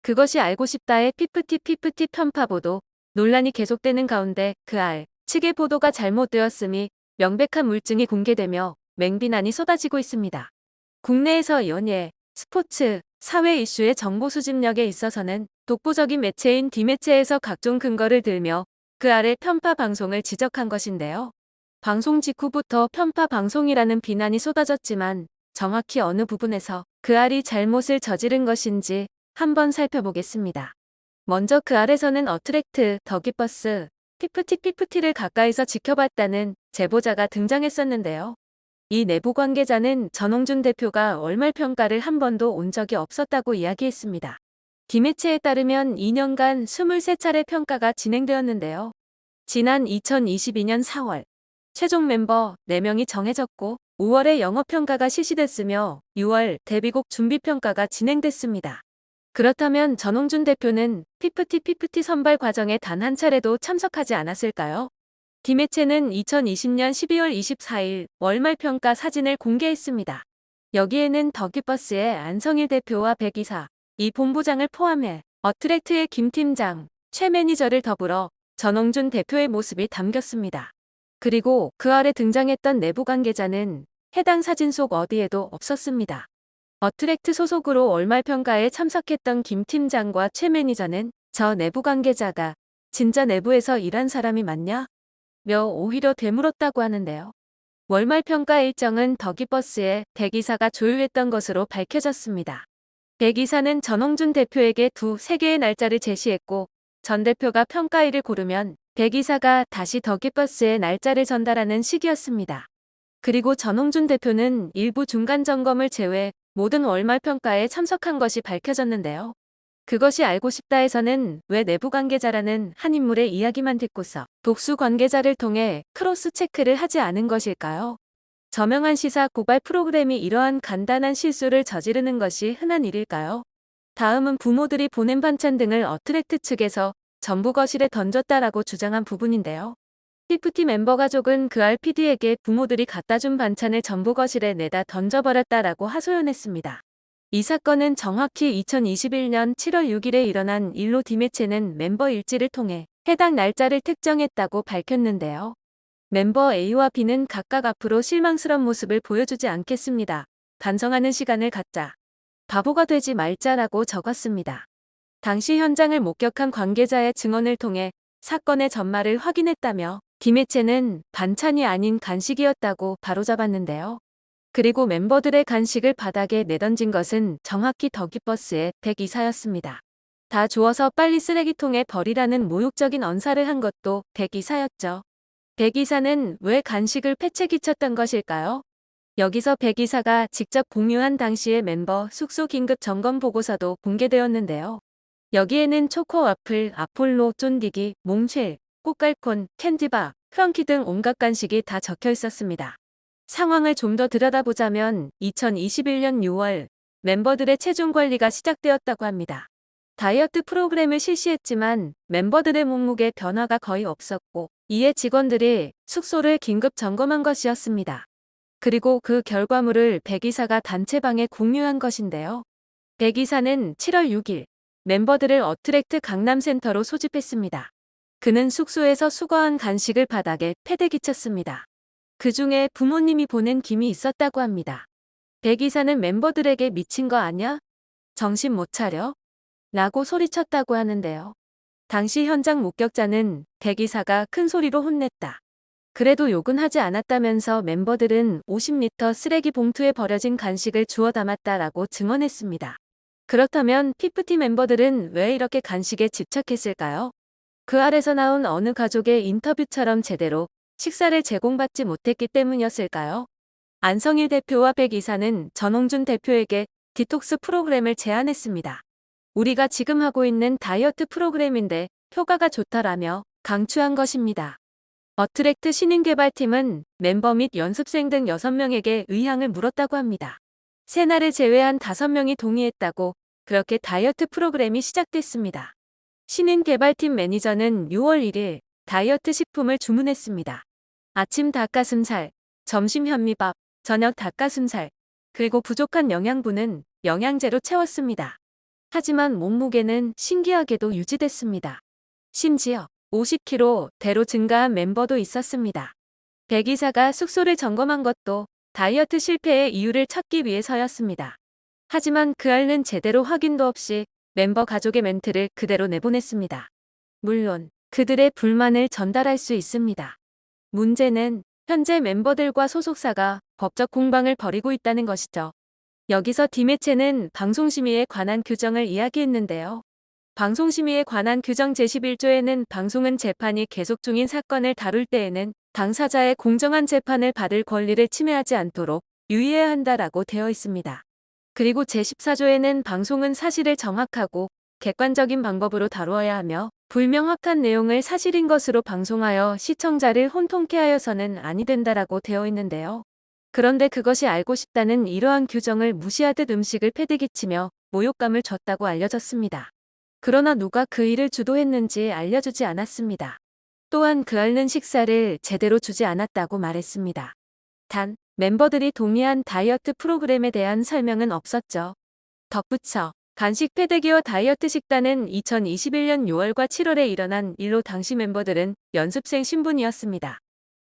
그것이 알고 싶다의 피프티 편파 보도 논란이 계속되는 가운데 측의 보도가 잘못되었음이 명백한 물증이 공개되며 맹비난이 쏟아지고 있습니다. 국내에서 연예, 스포츠, 사회 이슈의 정보 수집력에 있어서는 독보적인 매체인 D매체에서 각종 근거를 들며 편파 방송을 지적한 것인데요. 방송 직후부터 편파 방송이라는 비난이 쏟아졌지만 정확히 어느 부분에서 이 잘못을 저지른 것인지 한번 살펴보겠습니다. 먼저 서는 어트랙트, 더기버스, 피프티를 가까이서 지켜봤다는 제보자가 등장했었는데요. 이 내부 관계자는 전홍준 대표가 월말 평가를 한 번도 온 적이 없었다고 이야기했습니다. D매체에 따르면 2년간 23차례 평가가 진행되었는데요. 지난 2022년 4월 최종 멤버 4명이 정해졌고 5월에 영업평가가 실시됐으며 6월 데뷔곡 준비평가가 진행됐습니다. 그렇다면 전홍준 대표는 피프티 선발 과정에 단 한 차례도 참석하지 않았을까요? D매체는 2020년 12월 24일 월말 평가 사진을 공개했습니다. 여기에는 더기버스의 안성일 대표와 백이사, 이 본부장을 포함해 어트랙트의 김 팀장, 최 매니저를 더불어 전홍준 대표의 모습이 담겼습니다. 그리고 그 아래 등장했던 내부 관계자는 해당 사진 속 어디에도 없었습니다. 어트랙트 소속으로 월말 평가에 참석했던 김 팀장과 최 매니저는 저 내부 관계자가 진짜 내부에서 일한 사람이 맞냐? 며 오히려 되물었다고 하는데요. 월말 평가 일정은 더기버스의 백이사가 조율했던 것으로 밝혀졌습니다. 백이사는 전홍준 대표에게 3개의 날짜를 제시했고 전 대표가 평가일을 고르면 백이사가 다시 더기버스에 날짜를 전달하는 식이었습니다. 그리고 전홍준 대표는 일부 중간 점검을 제외 모든 월말 평가에 참석한 것이 밝혀졌는데요. 그것이 알고 싶다에서는 왜 내부 관계자라는 한 인물의 이야기만 듣고서 독수 관계자를 통해 크로스 체크를 하지 않은 것일까요? 저명한 시사 고발 프로그램이 이러한 간단한 실수를 저지르는 것이 흔한 일일까요? 다음은 부모들이 보낸 반찬 등을 어트랙트 측에서 전부 거실에 던졌다라고 주장한 부분인데요. 피프티 멤버 가족은 PD에게 부모들이 갖다 준 반찬을 전부 거실에 내다 던져버렸다라고 하소연했습니다. 이 사건은 정확히 2021년 7월 6일에 일어난 일로 D매체는 멤버 일지를 통해 해당 날짜를 특정했다고 밝혔는데요. 멤버 A와 B는 각각 앞으로 실망스러운 모습을 보여주지 않겠습니다. 반성하는 시간을 갖자. 바보가 되지 말자라고 적었습니다. 당시 현장을 목격한 관계자의 증언을 통해 사건의 전말을 확인했다며 D매체는 반찬이 아닌 간식이었다고 바로잡았는데요. 그리고 멤버들의 간식을 바닥에 내던진 것은 정확히 더기버스의 백이사였습니다. 다 주워서 빨리 쓰레기통에 버리라는 모욕적인 언사를 한 것도 백이사였죠. 백이사는 왜 간식을 패채기쳤던 것일까요? 여기서 백이사가 직접 공유한 당시의 멤버 숙소 긴급 점검 보고서도 공개되었는데요. 여기에는 초코 와플, 아폴로, 쫀디기, 몽쉘, 꽃갈콘, 캔디바, 크런키 등 온갖 간식이 다 적혀 있었습니다. 상황을 좀 더 들여다보자면 2021년 6월 멤버들의 체중 관리가 시작되었다고 합니다. 다이어트 프로그램을 실시했지만 멤버들의 몸무게 변화가 거의 없었고 이에 직원들이 숙소를 긴급 점검한 것이었습니다. 그리고 그 결과물을 백이사가 단체방에 공유한 것인데요. 백이사는 7월 6일 멤버들을 어트랙트 강남센터로 소집했습니다. 그는 숙소에서 수거한 간식을 바닥에 패대기쳤습니다. 그 중에 부모님이 보낸 김이 있었다고 합니다. 백이사는 멤버들에게 미친 거 아냐? 정신 못 차려? 라고 소리쳤다고 하는데요. 당시 현장 목격자는 백이사가 큰 소리로 혼냈다. 그래도 욕은 하지 않았다면서 멤버들은 50리터 쓰레기 봉투에 버려진 간식을 주워 담았다라고 증언했습니다. 그렇다면 피프티 멤버들은 왜 이렇게 간식에 집착했을까요? 그 아래서 나온 어느 가족의 인터뷰처럼 제대로 식사를 제공받지 못했기 때문이었을까요? 안성일 대표와 백이사는 전홍준 대표에게 디톡스 프로그램을 제안했습니다. 우리가 지금 하고 있는 다이어트 프로그램인데 효과가 좋다라며 강추한 것입니다. 어트랙트 신인개발팀은 멤버 및 연습생 등 6명에게 의향을 물었다고 합니다. 세나를 제외한 5명이 동의했다고 그렇게 다이어트 프로그램이 시작됐습니다. 신인개발팀 매니저는 6월 1일 다이어트 식품을 주문했습니다. 아침 닭가슴살, 점심 현미밥, 저녁 닭가슴살, 그리고 부족한 영양분은 영양제로 채웠습니다. 하지만 몸무게는 신기하게도 유지됐습니다. 심지어 50kg대로 증가한 멤버도 있었습니다. 백이사가 숙소를 점검한 것도 다이어트 실패의 이유를 찾기 위해서였습니다. 하지만 그 알는 제대로 확인도 없이 멤버 가족의 멘트를 그대로 내보냈습니다. 물론 그들의 불만을 전달할 수 있습니다. 문제는 현재 멤버들과 소속사가 법적 공방을 벌이고 있다는 것이죠. 여기서 디매체는 방송심의에 관한 규정을 이야기했는데요. 방송심의에 관한 규정 제11조에는 방송은 재판이 계속 중인 사건을 다룰 때에는 당사자의 공정한 재판을 받을 권리를 침해하지 않도록 유의해야 한다라고 되어 있습니다. 그리고 제14조에는 방송은 사실을 정확하고 객관적인 방법으로 다루어야 하며 불명확한 내용을 사실인 것으로 방송하여 시청자를 혼통케 하여서는 아니 된다라고 되어 있는데요. 그런데 그것이 알고 싶다는 이러한 규정을 무시하듯 음식을 패대기치며 모욕감을 줬다고 알려졌습니다. 그러나 누가 그 일을 주도했는지 알려주지 않았습니다. 또한 그 앓는 식사를 제대로 주지 않았다고 말했습니다. 단, 멤버들이 동의한 다이어트 프로그램에 대한 설명은 없었죠. 덧붙여 간식 패대기와 다이어트 식단은 2021년 6월과 7월에 일어난 일로 당시 멤버들은 연습생 신분이었습니다.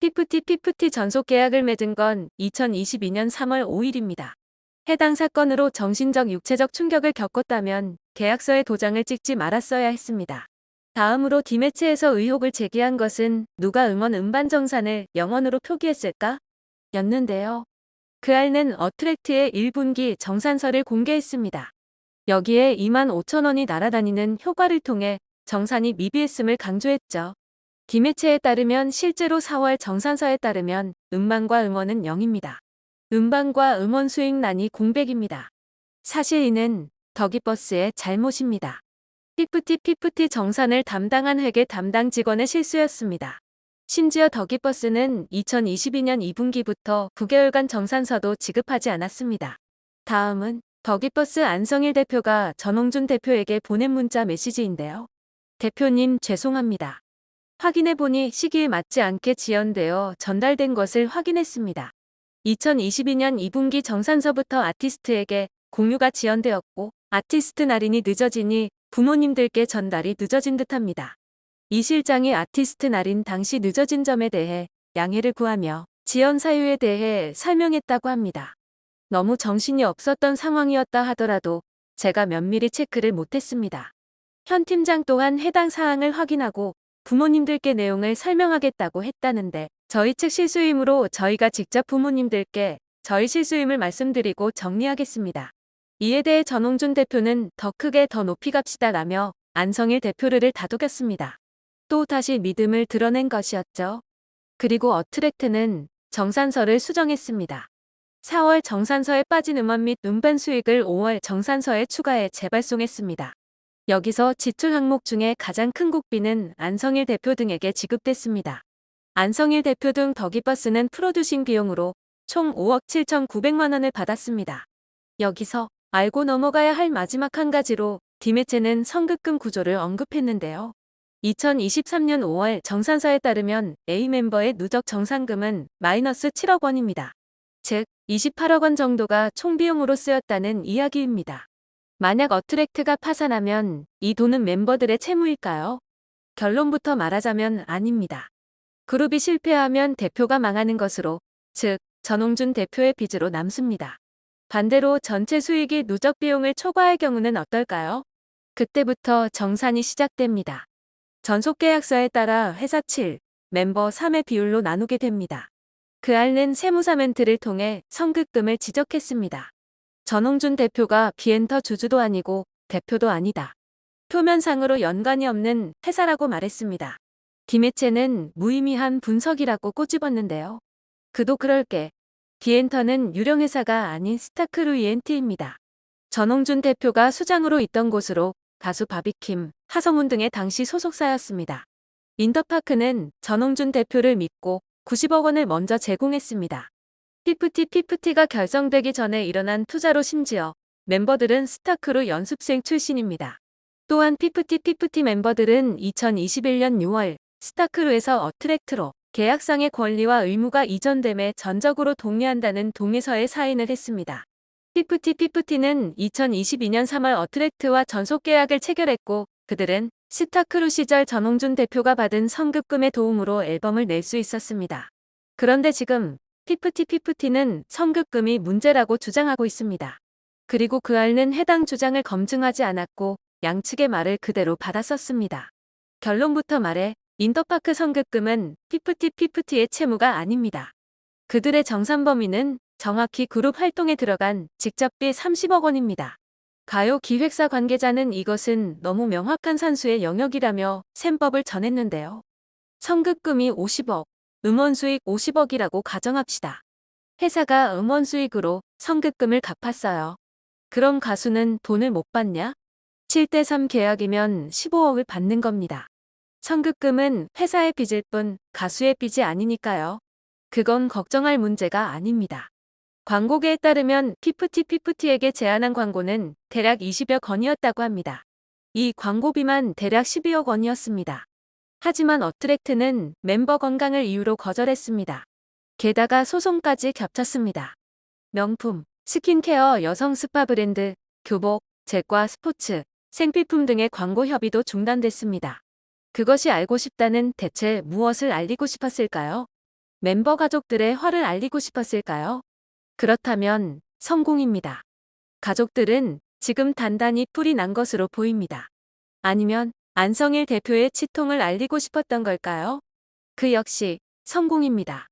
피프티 전속 계약을 맺은 건 2022년 3월 5일입니다. 해당 사건으로 정신적 육체적 충격을 겪었다면 계약서에 도장을 찍지 말았어야 했습니다. 다음으로 디매체에서 의혹을 제기한 것은 누가 음원 음반 정산을 영원으로 표기했을까? 였는데요. 그 알는 어트랙트의 1분기 정산서를 공개했습니다. 여기에 25,000원이 날아다니는 효과를 통해 정산이 미비했음을 강조했죠. 디매체에 따르면 실제로 4월 정산서에 따르면 음반과 음원은 0입니다. 음반과 음원 수익란이 공백입니다. 사실 이는 더기버스의 잘못입니다. 피프티 정산을 담당한 회계 담당 직원의 실수였습니다. 심지어 더기버스는 2022년 2분기부터 9개월간 정산서도 지급하지 않았습니다. 다음은 더기버스 안성일 대표가 전홍준 대표에게 보낸 문자 메시지인데요. 대표님 죄송합니다. 확인해보니 시기에 맞지 않게 지연되어 전달된 것을 확인했습니다. 2022년 2분기 정산서부터 아티스트에게 공유가 지연되었고 아티스트 날인이 늦어지니 부모님들께 전달이 늦어진 듯합니다. 이 실장이 아티스트 날인 당시 늦어진 점에 대해 양해를 구하며 지연 사유에 대해 설명했다고 합니다. 너무 정신이 없었던 상황이었다 하더라도 제가 면밀히 체크를 못했습니다. 현 팀장 또한 해당 사항을 확인하고 부모님들께 내용을 설명하겠다고 했다는데 저희 측 실수이므로 저희가 직접 부모님들께 저희 실수임을 말씀드리고 정리하겠습니다. 이에 대해 전홍준 대표는 더 크게 더 높이 갑시다라며 안성일 대표를 다독였습니다. 또 다시 믿음을 드러낸 것이었죠. 그리고 어트랙트는 정산서를 수정했습니다. 4월 정산서에 빠진 음원 및 음반 수익을 5월 정산서에 추가해 재발송했습니다. 여기서 지출 항목 중에 가장 큰 국비는 안성일 대표 등에게 지급됐습니다. 안성일 대표 등 더기버스는 프로듀싱 비용으로 총 5억 7,900만 원을 받았습니다. 여기서 알고 넘어가야 할 마지막 한 가지로 디매체는 선급금 구조를 언급했는데요. 2023년 5월 정산서에 따르면 A 멤버의 누적 정산금은 마이너스 7억 원입니다. 즉 28억 원 정도가 총 비용으로 쓰였다는 이야기입니다. 만약 어트랙트가 파산하면 이 돈은 멤버들의 채무일까요? 결론부터 말하자면 아닙니다. 그룹이 실패하면 대표가 망하는 것으로, 즉 전홍준 대표의 빚으로 남습니다. 반대로 전체 수익이 누적 비용을 초과할 경우는 어떨까요? 그때부터 정산이 시작됩니다. 전속계약서에 따라 회사 7, 멤버 3의 비율로 나누게 됩니다. 그 알는 세무사 멘트를 통해 선급금을 지적했습니다. 전홍준 대표가 비엔터 주주도 아니고 대표도 아니다. 표면상으로 연관이 없는 회사라고 말했습니다. 디매체는 무의미한 분석이라고 꼬집었는데요. 그도 그럴게. 비엔터는 유령회사가 아닌 스타크루 ENT입니다. 전홍준 대표가 수장으로 있던 곳으로 가수 바비킴, 하성운 등의 당시 소속사였습니다. 인더파크는 전홍준 대표를 믿고 90억 원을 먼저 제공했습니다. 피프티가 결성되기 전에 일어난 투자로 심지어 멤버들은 스타크루 연습생 출신입니다. 또한 피프티 멤버들은 2021년 6월 스타크루에서 어트랙트로 계약상의 권리와 의무가 이전됨에 전적으로 동의한다는 동의서에 사인을 했습니다. 피프티는 2022년 3월 어트랙트와 전속 계약을 체결했고 그들은 스타크루 시절 전홍준 대표가 받은 선급금의 도움으로 앨범을 낼 수 있었습니다. 그런데 지금 피프티는 선급금이 문제라고 주장하고 있습니다. 그리고 그알는 해당 주장을 검증하지 않았고 양측의 말을 그대로 받아썼습니다. 결론부터 말해 인터파크 선급금은 피프티의 채무가 아닙니다. 그들의 정산 범위는 정확히 그룹 활동에 들어간 직접비 30억 원입니다. 가요 기획사 관계자는 이것은 너무 명확한 산수의 영역이라며 셈법을 전했는데요. 선급금이 50억, 음원 수익 50억이라고 가정합시다. 회사가 음원 수익으로 선급금을 갚았어요. 그럼 가수는 돈을 못 받냐? 7대3 계약이면 15억을 받는 겁니다. 선급금은 회사의 빚일 뿐 가수의 빚이 아니니까요. 그건 걱정할 문제가 아닙니다. 광고계에 따르면 피프티에게 제안한 광고는 대략 20여 건이었다고 합니다. 이 광고비만 대략 12억 원이었습니다. 하지만 어트랙트는 멤버 건강을 이유로 거절했습니다. 게다가 소송까지 겹쳤습니다. 명품, 스킨케어 여성 스파 브랜드, 교복, 제과 스포츠, 생필품 등의 광고 협의도 중단됐습니다. 그것이 알고 싶다는 대체 무엇을 알리고 싶었을까요? 멤버 가족들의 화를 알리고 싶었을까요? 그렇다면 성공입니다. 가족들은 지금 단단히 뿔이 난 것으로 보입니다. 아니면 안성일 대표의 치통을 알리고 싶었던 걸까요? 그 역시 성공입니다.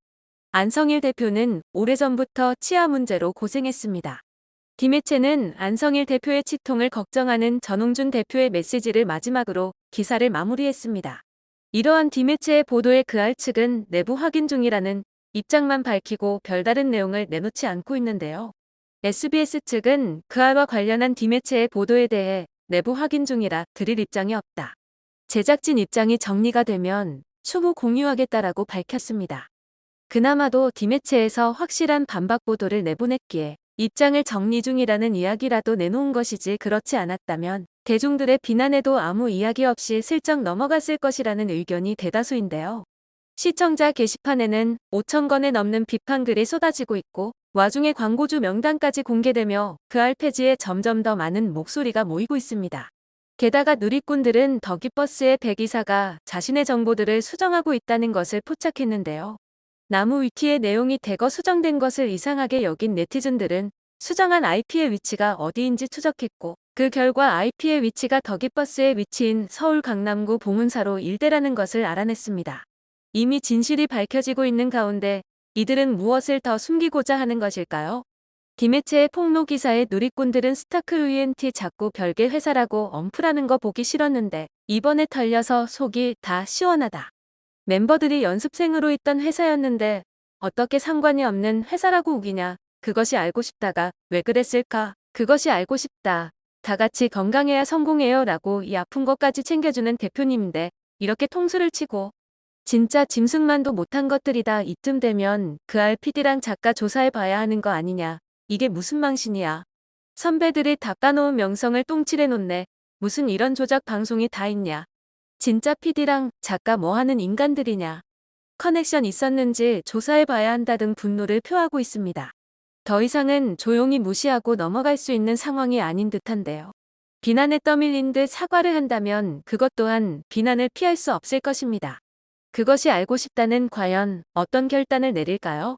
안성일 대표는 오래전부터 치아 문제로 고생했습니다. 디매체는 안성일 대표의 치통을 걱정하는 전홍준 대표의 메시지를 마지막으로 기사를 마무리했습니다. 이러한 디매체의 보도에 그알 측은 내부 확인 중이라는 입장만 밝히고 별다른 내용을 내놓지 않고 있는데요. SBS 측은 그알과 관련한 디매체의 보도에 대해 내부 확인 중이라 드릴 입장이 없다. 제작진 입장이 정리가 되면 추후 공유하겠다라고 밝혔습니다. 그나마도 디매체에서 확실한 반박 보도를 내보냈기에 입장을 정리 중이라는 이야기라도 내놓은 것이지 그렇지 않았다면 대중들의 비난에도 아무 이야기 없이 슬쩍 넘어갔을 것이라는 의견이 대다수인데요. 시청자 게시판에는 5,000건에 넘는 비판글이 쏟아지고 있고 와중에 광고주 명단까지 공개되며 그알 폐지에 점점 더 많은 목소리가 모이고 있습니다. 게다가 누리꾼들은 더기버스의 배 기사가 자신의 정보들을 수정하고 있다는 것을 포착했는데요. 나무 위키의 내용이 대거 수정된 것을 이상하게 여긴 네티즌들은 수정한 IP의 위치가 어디인지 추적했고 그 결과 IP의 위치가 더기버스의 위치인 서울 강남구 봉은사로 일대라는 것을 알아냈습니다. 이미 진실이 밝혀지고 있는 가운데 이들은 무엇을 더 숨기고자 하는 것일까요? 디매체의 폭로 기사에 누리꾼들은 스타크루 ENT 자꾸 별개 회사라고 엄프라는 거 보기 싫었는데 이번에 털려서 속이 다 시원하다. 멤버들이 연습생으로 있던 회사였는데 어떻게 상관이 없는 회사라고 우기냐. 그것이 알고 싶다가 왜 그랬을까? 그것이 알고 싶다. 다 같이 건강해야 성공해요 라고 이 아픈 것까지 챙겨주는 대표님인데 이렇게 통수를 치고 진짜 짐승만도 못한 것들이다. 이쯤 되면 그알 PD랑 작가 조사해 봐야 하는 거 아니냐. 이게 무슨 망신이야. 선배들이 닦아놓은 명성을 똥칠해 놓네. 무슨 이런 조작 방송이 다 있냐. 진짜 PD랑 작가 뭐하는 인간들이냐. 커넥션 있었는지 조사해봐야 한다 등 분노를 표하고 있습니다. 더 이상은 조용히 무시하고 넘어갈 수 있는 상황이 아닌 듯한데요. 비난에 떠밀린 듯 사과를 한다면 그것 또한 비난을 피할 수 없을 것입니다. 그것이 알고 싶다는 과연 어떤 결단을 내릴까요?